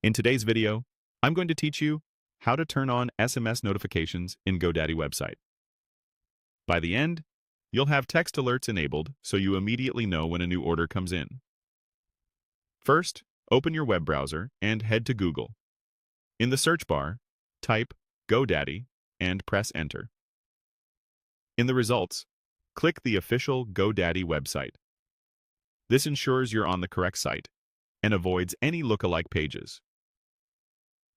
In today's video, I'm going to teach you how to turn on SMS notifications in GoDaddy website. By the end, you'll have text alerts enabled so you immediately know when a new order comes in. First, open your web browser and head to Google. In the search bar, type GoDaddy and press Enter. In the results, click the official GoDaddy website. This ensures you're on the correct site and avoids any lookalike pages.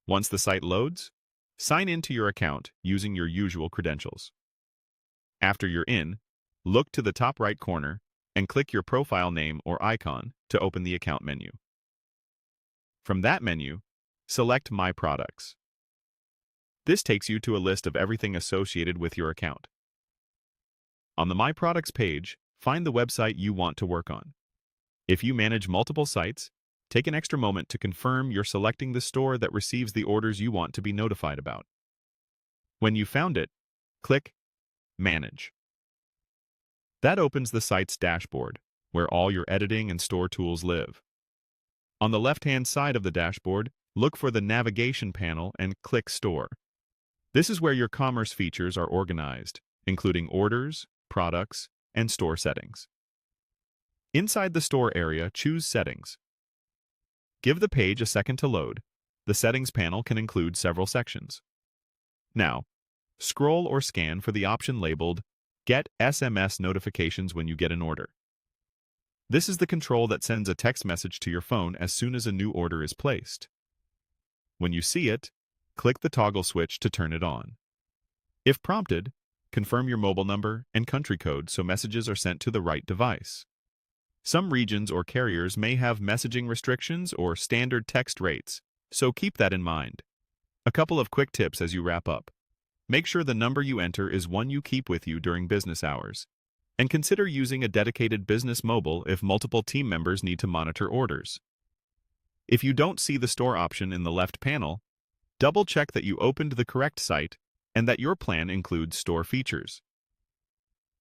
Once the site loads, sign into your account using your usual credentials. After you're in, look to the top right corner and click your profile name or icon to open the account menu. From that menu, select My Products. This takes you to a list of everything associated with your account. On the My Products page, find the website you want to work on. If you manage multiple sites, take an extra moment to confirm you're selecting the store that receives the orders you want to be notified about. When you found it, click Manage. That opens the site's dashboard, where all your editing and store tools live. On the left-hand side of the dashboard, look for the navigation panel and click Store. This is where your commerce features are organized, including orders, products, and store settings. Inside the store area, choose Settings. Give the page a second to load. The settings panel can include several sections. Now, scroll or scan for the option labeled Get SMS Notifications when you get an order. This is the control that sends a text message to your phone as soon as a new order is placed. When you see it, click the toggle switch to turn it on. If prompted, confirm your mobile number and country code so messages are sent to the right device. Some regions or carriers may have messaging restrictions or standard text rates, so keep that in mind. A couple of quick tips as you wrap up. Make sure the number you enter is one you keep with you during business hours, and consider using a dedicated business mobile if multiple team members need to monitor orders. If you don't see the store option in the left panel, double-check that you opened the correct site and that your plan includes store features.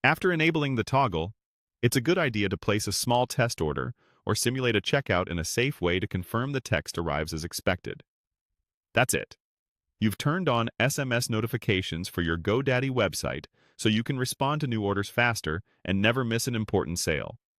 After enabling the toggle, it's a good idea to place a small test order or simulate a checkout in a safe way to confirm the text arrives as expected. That's it. You've turned on SMS notifications for your GoDaddy website so you can respond to new orders faster and never miss an important sale.